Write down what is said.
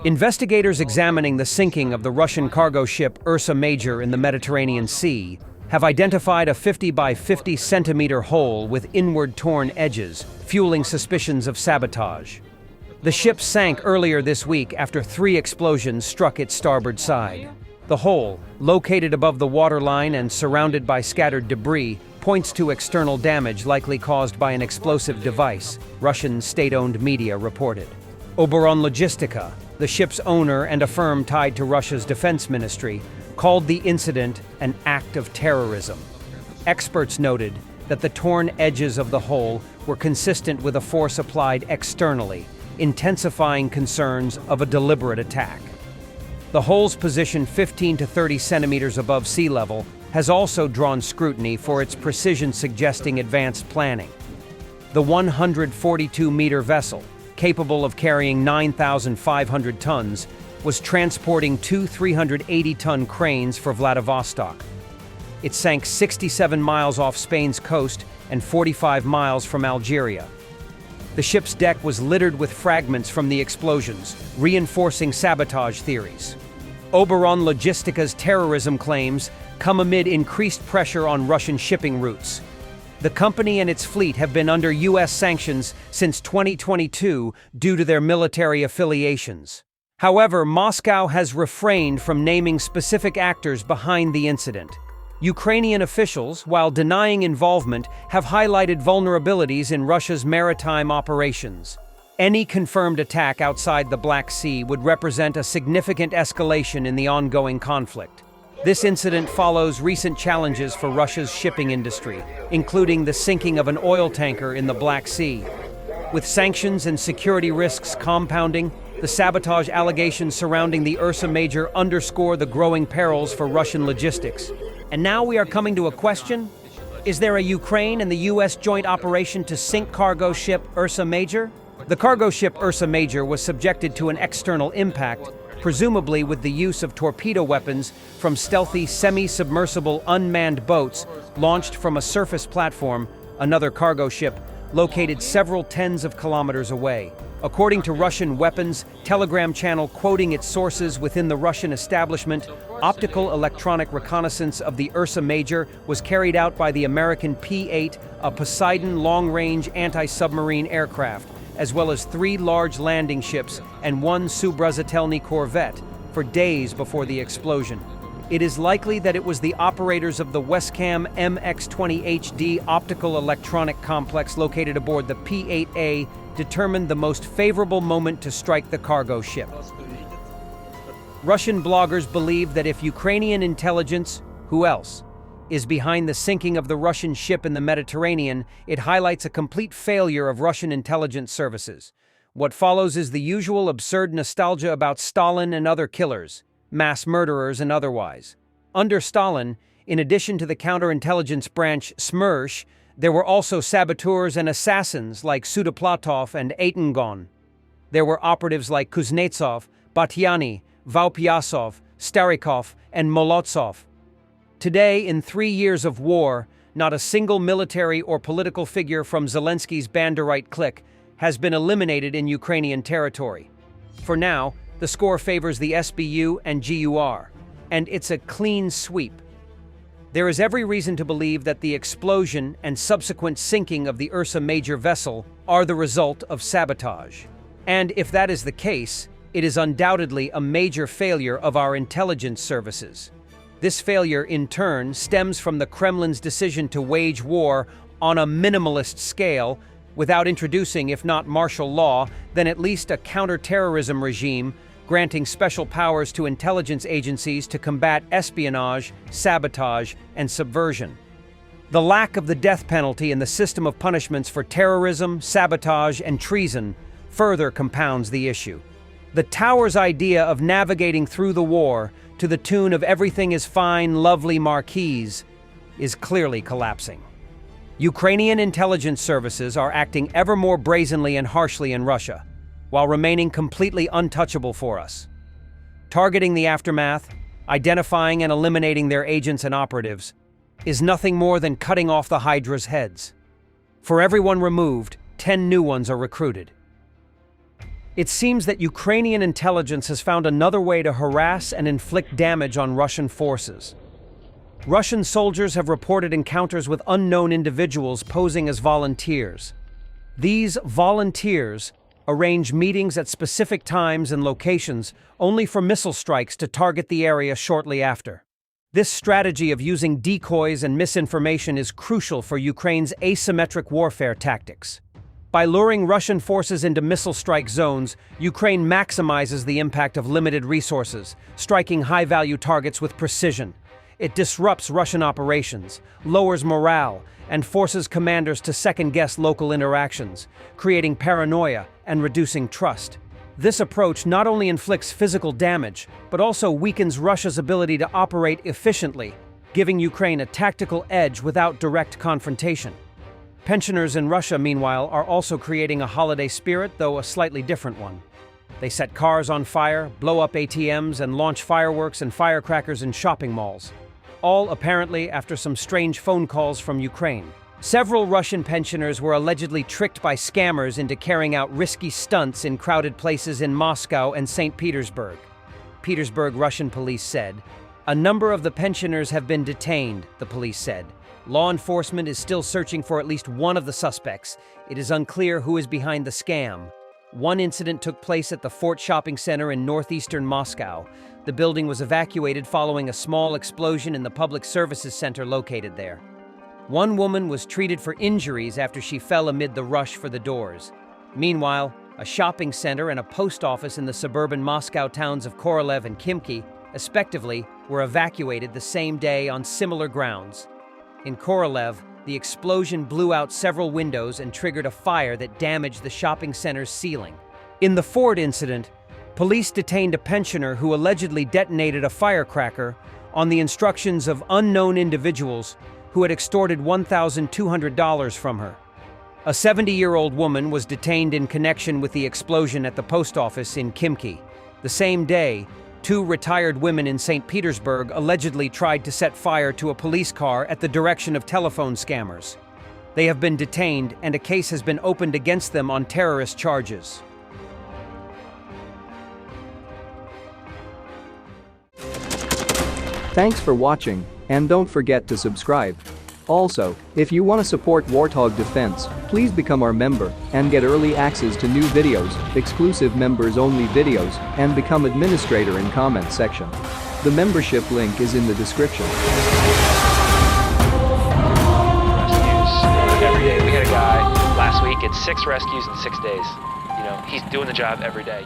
Investigators examining the sinking of the Russian cargo ship Ursa Major in the Mediterranean Sea have identified a 50 by 50 centimeter hole with inward torn edges, fueling suspicions of sabotage. The ship sank earlier this week after 3 explosions struck its starboard side. The hole, located above the waterline and surrounded by scattered debris, points to external damage likely caused by an explosive device, Russian state-owned media reported. Oberon Logistica, the ship's owner and a firm tied to Russia's defense ministry, called the incident an act of terrorism. Experts noted that the torn edges of the hole were consistent with a force applied externally, intensifying concerns of a deliberate attack. The hole's position 15 to 30 centimeters above sea level has also drawn scrutiny for its precision suggesting advanced planning. The 142-meter vessel, capable of carrying 9,500 tons, was transporting 2 380-ton cranes for Vladivostok. It sank 67 miles off Spain's coast and 45 miles from Algeria. The ship's deck was littered with fragments from the explosions, reinforcing sabotage theories. Oberon Logistica's terrorism claims come amid increased pressure on Russian shipping routes. The company and its fleet have been under U.S. sanctions since 2022 due to their military affiliations. However, Moscow has refrained from naming specific actors behind the incident. Ukrainian officials, while denying involvement, have highlighted vulnerabilities in Russia's maritime operations. Any confirmed attack outside the Black Sea would represent a significant escalation in the ongoing conflict. This incident follows recent challenges for Russia's shipping industry, including the sinking of an oil tanker in the Black Sea. With sanctions and security risks compounding, the sabotage allegations surrounding the Ursa Major underscore the growing perils for Russian logistics. And now we are coming to a question. Is there a Ukraine and the U.S. joint operation to sink cargo ship Ursa Major? The cargo ship Ursa Major was subjected to an external impact, presumably with the use of torpedo weapons from stealthy semi-submersible unmanned boats launched from a surface platform, another cargo ship, located several tens of kilometers away. According to Russian weapons Telegram channel quoting its sources within the Russian establishment, optical electronic reconnaissance of the Ursa Major was carried out by the American P-8, a Poseidon long-range anti-submarine aircraft, as well as 3 large landing ships and 1 Subrozatelny corvette, for days before the explosion. It is likely that it was the operators of the Westcam MX-20HD optical electronic complex located aboard the P-8A determined the most favorable moment to strike the cargo ship. Russian bloggers believe that if Ukrainian intelligence, who else, is behind the sinking of the Russian ship in the Mediterranean, it highlights a complete failure of Russian intelligence services. What follows is the usual absurd nostalgia about Stalin and other killers, mass murderers and otherwise. Under Stalin, in addition to the counterintelligence branch SMERSH, there were also saboteurs and assassins like Sudoplatov and Aitengon. There were operatives like Kuznetsov, Batyani, Vaupyasov, Starikov, and Molotsov. Today, in 3 years of war, not a single military or political figure from Zelensky's Banderite clique has been eliminated in Ukrainian territory. For now, the score favors the SBU and GUR, and it's a clean sweep. There is every reason to believe that the explosion and subsequent sinking of the Ursa Major vessel are the result of sabotage. And if that is the case, it is undoubtedly a major failure of our intelligence services. This failure, in turn, stems from the Kremlin's decision to wage war on a minimalist scale without introducing, if not martial law, then at least a counter-terrorism regime granting special powers to intelligence agencies to combat espionage, sabotage, and subversion. The lack of the death penalty and the system of punishments for terrorism, sabotage, and treason further compounds the issue. The Tower's idea of navigating through the war to the tune of everything is fine, lovely marquise is clearly collapsing. Ukrainian intelligence services are acting ever more brazenly and harshly in Russia, while remaining completely untouchable for us. Targeting the aftermath, identifying and eliminating their agents and operatives, is nothing more than cutting off the Hydra's heads. For every one removed, 10 new ones are recruited. It seems that Ukrainian intelligence has found another way to harass and inflict damage on Russian forces. Russian soldiers have reported encounters with unknown individuals posing as volunteers. These volunteers arrange meetings at specific times and locations only for missile strikes to target the area shortly after. This strategy of using decoys and misinformation is crucial for Ukraine's asymmetric warfare tactics. By luring Russian forces into missile strike zones, Ukraine maximizes the impact of limited resources, striking high-value targets with precision. It disrupts Russian operations, lowers morale, and forces commanders to second-guess local interactions, creating paranoia and reducing trust. This approach not only inflicts physical damage, but also weakens Russia's ability to operate efficiently, giving Ukraine a tactical edge without direct confrontation. Pensioners in Russia, meanwhile, are also creating a holiday spirit, though a slightly different one. They set cars on fire, blow up ATMs, and launch fireworks and firecrackers in shopping malls, all apparently after some strange phone calls from Ukraine. Several Russian pensioners were allegedly tricked by scammers into carrying out risky stunts in crowded places in Moscow and St. Petersburg. Petersburg Russian police said. A number of the pensioners have been detained, the police said. Law enforcement is still searching for at least one of the suspects. It is unclear who is behind the scam. One incident took place at the Fort Shopping Center in northeastern Moscow. The building was evacuated following a small explosion in the public services center located there. One woman was treated for injuries after she fell amid the rush for the doors. Meanwhile, a shopping center and a post office in the suburban Moscow towns of Korolev and Khimki, respectively, were evacuated the same day on similar grounds. In Korolev, the explosion blew out several windows and triggered a fire that damaged the shopping center's ceiling. In the Ford incident, police detained a pensioner who allegedly detonated a firecracker on the instructions of unknown individuals who had extorted $1,200 from her. A 70-year-old woman was detained in connection with the explosion at the post office in Khimki. The same day, 2 retired women in St. Petersburg allegedly tried to set fire to a police car at the direction of telephone scammers. They have been detained, and a case has been opened against them on terrorist charges. Thanks for watching, and don't forget to subscribe. Also, if you want to support Warthog Defense, please become our member and get early access to new videos, exclusive members-only videos, and become administrator in comment section. The membership link is in the description. Rescues every day. We had a guy last week, it's 6 rescues in 6 days. You know, he's doing the job every day.